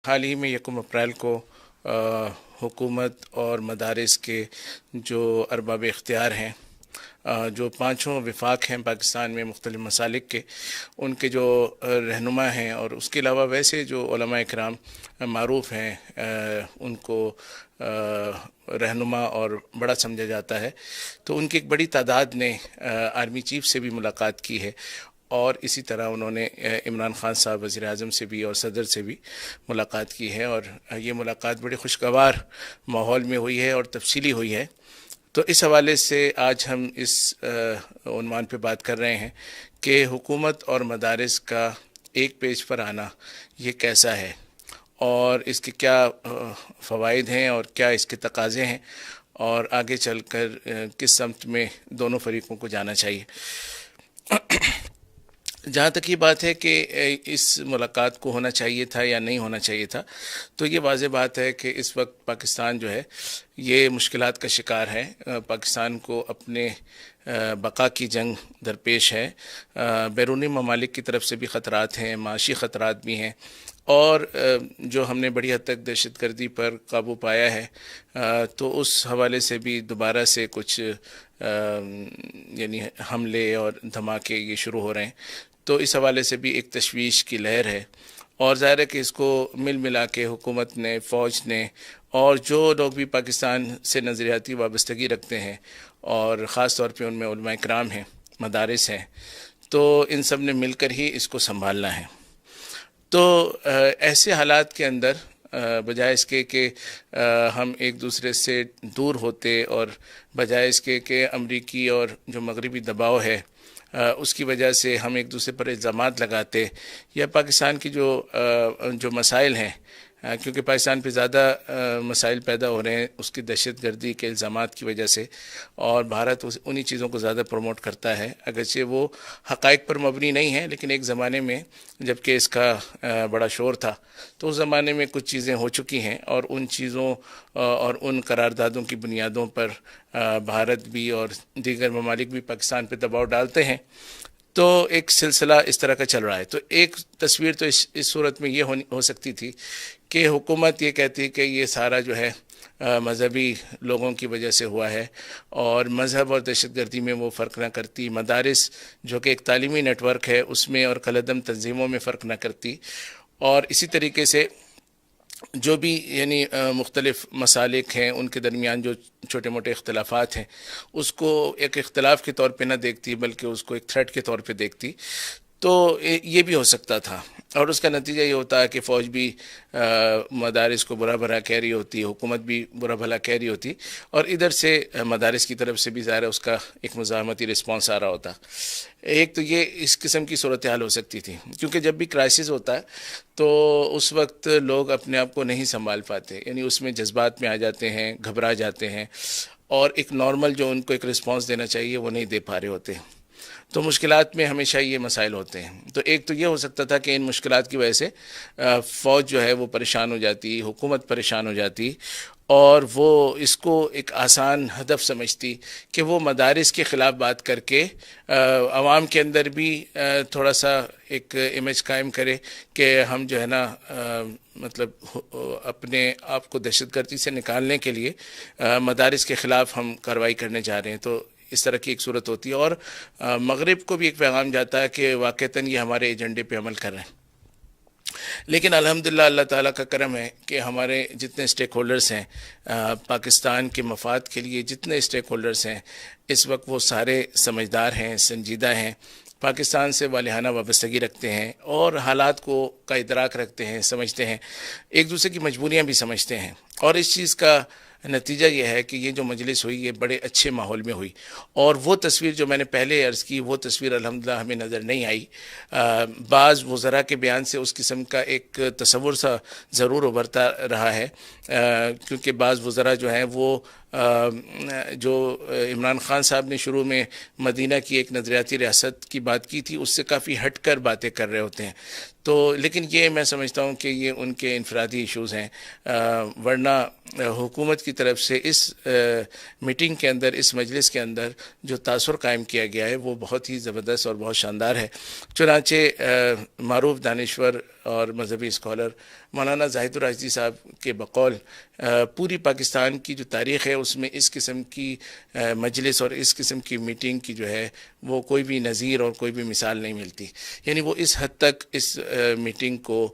حال ہی میں 1 اپریل کو حکومت اور مدارس کے جو ارباب اختیار ہیں، جو 5 وفاق ہیں پاکستان میں مختلف مسالک کے، ان کے جو رہنما ہیں، اور اس کے علاوہ ویسے جو علماء اکرام معروف ہیں ان کو رہنما اور بڑا سمجھا جاتا ہے، تو ان کی ایک بڑی تعداد نے آرمی چیف سے بھی ملاقات کی ہے، اور اسی طرح انہوں نے عمران خان صاحب وزیر اعظم سے بھی اور صدر سے بھی ملاقات کی ہے، اور یہ ملاقات بڑے خوشگوار ماحول میں ہوئی ہے اور تفصیلی ہوئی ہے۔ تو اس حوالے سے آج ہم اس عنوان پہ بات کر رہے ہیں کہ حکومت اور مدارس کا ایک پیج پر آنا یہ کیسا ہے، اور اس کے کیا فوائد ہیں اور کیا اس کے تقاضے ہیں، اور آگے چل کر کس سمت میں دونوں فریقوں کو جانا چاہیے۔ جہاں تک یہ بات ہے کہ اس ملاقات کو ہونا چاہیے تھا یا نہیں ہونا چاہیے تھا، تو یہ واضح بات ہے کہ اس وقت پاکستان جو ہے یہ مشکلات کا شکار ہے۔ پاکستان کو اپنے بقا کی جنگ درپیش ہے، بیرونی ممالک کی طرف سے بھی خطرات ہیں، معاشی خطرات بھی ہیں، اور جو ہم نے بڑی حد تک دہشت گردی پر قابو پایا ہے، تو اس حوالے سے بھی دوبارہ سے کچھ یعنی حملے اور دھماکے یہ شروع ہو رہے ہیں، تو اس حوالے سے بھی ایک تشویش کی لہر ہے۔ اور ظاہر ہے کہ اس کو مل ملا کے حکومت نے، فوج نے، اور جو لوگ بھی پاکستان سے نظریاتی وابستگی رکھتے ہیں، اور خاص طور پہ ان میں علماء اکرام ہیں، مدارس ہیں، تو ان سب نے مل کر ہی اس کو سنبھالنا ہے۔ تو ایسے حالات کے اندر بجائے اس کے کہ ہم ایک دوسرے سے دور ہوتے، اور بجائے اس کے کہ امریکی اور جو مغربی دباؤ ہے اس کی وجہ سے ہم ایک دوسرے پر الزامات لگاتے، یا پاکستان کی جو مسائل ہیں، کیونکہ پاکستان پہ زیادہ مسائل پیدا ہو رہے ہیں اس کی دہشت گردی کے الزامات کی وجہ سے، اور بھارت انہی چیزوں کو زیادہ پروموٹ کرتا ہے، اگرچہ وہ حقائق پر مبنی نہیں ہیں، لیکن ایک زمانے میں جب کہ اس کا بڑا شور تھا تو اس زمانے میں کچھ چیزیں ہو چکی ہیں، اور ان چیزوں اور ان قراردادوں کی بنیادوں پر بھارت بھی اور دیگر ممالک بھی پاکستان پہ دباؤ ڈالتے ہیں، تو ایک سلسلہ اس طرح کا چل رہا ہے۔ تو ایک تصویر تو اس صورت میں یہ ہو سکتی تھی کہ حکومت یہ کہتی کہ یہ سارا جو ہے مذہبی لوگوں کی وجہ سے ہوا ہے، اور مذہب اور دہشت گردی میں وہ فرق نہ کرتی، مدارس جو کہ ایک تعلیمی نیٹ ورک ہے اس میں اور کالعدم تنظیموں میں فرق نہ کرتی، اور اسی طریقے سے جو بھی یعنی مختلف مسالک ہیں ان کے درمیان جو چھوٹے موٹے اختلافات ہیں اس کو ایک اختلاف کے طور پہ نہ دیکھتی، بلکہ اس کو ایک تھریٹ کے طور پہ دیکھتی، تو یہ بھی ہو سکتا تھا، اور اس کا نتیجہ یہ ہوتا ہے کہ فوج بھی مدارس کو برا بھلا کہہ رہی ہوتی، حکومت بھی برا بھلا کہہ رہی ہوتی، اور ادھر سے مدارس کی طرف سے بھی ظاہر ہے اس کا ایک مزاحمتی رسپانس آ رہا ہوتا۔ ایک تو یہ اس قسم کی صورتحال ہو سکتی تھی، کیونکہ جب بھی کرائسس ہوتا ہے تو اس وقت لوگ اپنے آپ کو نہیں سنبھال پاتے، یعنی اس میں جذبات میں آ جاتے ہیں، گھبرا جاتے ہیں، اور ایک نارمل جو ان کو ایک رسپانس دینا چاہیے وہ نہیں دے پا رہے ہوتے، تو مشکلات میں ہمیشہ یہ مسائل ہوتے ہیں۔ تو ایک تو یہ ہو سکتا تھا کہ ان مشکلات کی وجہ سے فوج جو ہے وہ پریشان ہو جاتی، حکومت پریشان ہو جاتی، اور وہ اس کو ایک آسان ہدف سمجھتی کہ وہ مدارس کے خلاف بات کر کے عوام کے اندر بھی تھوڑا سا ایک امیج قائم کرے کہ ہم جو ہے نا مطلب اپنے آپ کو دہشت گردی سے نکالنے کے لیے مدارس کے خلاف ہم کارروائی کرنے جا رہے ہیں، تو اس طرح کی ایک صورت ہوتی ہے، اور مغرب کو بھی ایک پیغام جاتا ہے کہ واقعتاً یہ ہمارے ایجنڈے پہ عمل کر رہے ہیں۔ لیکن الحمدللہ اللہ تعالیٰ کا کرم ہے کہ ہمارے جتنے سٹیک ہولڈرز ہیں، پاکستان کے مفاد کے لیے جتنے سٹیک ہولڈرز ہیں، اس وقت وہ سارے سمجھدار ہیں، سنجیدہ ہیں، پاکستان سے والہانہ وابستگی رکھتے ہیں، اور حالات کا ادراک رکھتے ہیں، سمجھتے ہیں، ایک دوسرے کی مجبوریاں بھی سمجھتے ہیں، اور اس چیز کا نتیجہ یہ ہے کہ یہ جو مجلس ہوئی یہ بڑے اچھے ماحول میں ہوئی، اور وہ تصویر جو میں نے پہلے عرض کی وہ تصویر الحمدللہ ہمیں نظر نہیں آئی۔ بعض وزراء کے بیان سے اس قسم کا ایک تصور سا ضرور ابھرتا رہا ہے، کیونکہ بعض وزراء جو ہیں وہ جو عمران خان صاحب نے شروع میں مدینہ کی ایک نظریاتی ریاست کی بات کی تھی اس سے کافی ہٹ کر باتیں کر رہے ہوتے ہیں، تو لیکن یہ میں سمجھتا ہوں کہ یہ ان کے انفرادی ایشوز ہیں، ورنہ حکومت کی طرف سے اس میٹنگ کے اندر، اس مجلس کے اندر جو تاثر قائم کیا گیا ہے وہ بہت ہی زبردست اور بہت شاندار ہے۔ چنانچہ معروف دانشور اور مذہبی اسکالر مولانا زاہد الراشدی صاحب کے بقول پوری پاکستان کی جو تاریخ ہے اس میں اس قسم کی مجلس اور اس قسم کی میٹنگ کی جو ہے وہ کوئی بھی نظیر اور کوئی بھی مثال نہیں ملتی، یعنی وہ اس حد تک اس میٹنگ کو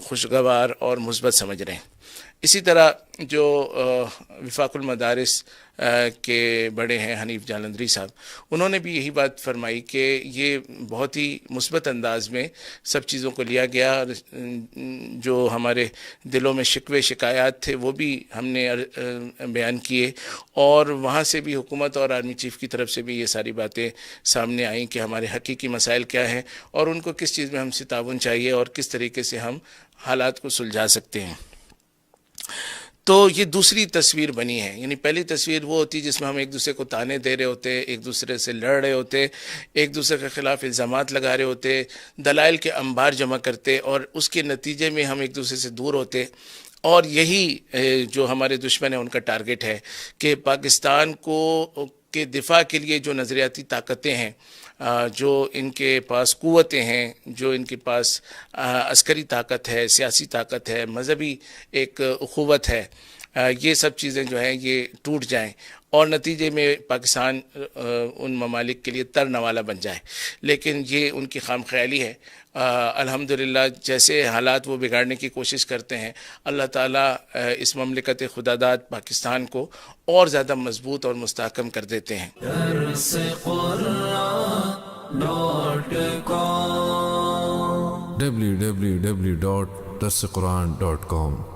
خوشگوار اور مثبت سمجھ رہے ہیں۔ اسی طرح جو وفاق المدارس کے بڑے ہیں حنیف جالندری صاحب، انہوں نے بھی یہی بات فرمائی کہ یہ بہت ہی مثبت انداز میں سب چیزوں کو لیا گیا، اور جو ہمارے دلوں میں شکوے شکایات تھے وہ بھی ہم نے بیان کیے، اور وہاں سے بھی حکومت اور آرمی چیف کی طرف سے بھی یہ ساری باتیں سامنے آئیں کہ ہمارے حقیقی مسائل کیا ہیں اور ان کو کس چیز میں ہم سے تعاون چاہیے اور کس طریقے سے ہم حالات کو سلجھا سکتے ہیں۔ تو یہ دوسری تصویر بنی ہے، یعنی پہلی تصویر وہ ہوتی جس میں ہم ایک دوسرے کو تانے دے رہے ہوتے، ایک دوسرے سے لڑ رہے ہوتے، ایک دوسرے کے خلاف الزامات لگا رہے ہوتے، دلائل کے انبار جمع کرتے، اور اس کے نتیجے میں ہم ایک دوسرے سے دور ہوتے۔ اور یہی جو ہمارے دشمن ہیں ان کا ٹارگٹ ہے کہ پاکستان کو کے دفاع کے لیے جو نظریاتی طاقتیں ہیں، جو ان کے پاس قوتیں ہیں، جو ان کے پاس عسکری طاقت ہے، سیاسی طاقت ہے، مذہبی ایک اخوت ہے، یہ سب چیزیں جو ہیں یہ ٹوٹ جائیں اور نتیجے میں پاکستان ان ممالک کے لیے تر نوالا بن جائے۔ لیکن یہ ان کی خام خیالی ہے۔ الحمدللہ جیسے حالات وہ بگاڑنے کی کوشش کرتے ہیں، اللہ تعالیٰ اس مملکت خداداد پاکستان کو اور زیادہ مضبوط اور مستحکم کر دیتے ہیں۔ www.darsequran.com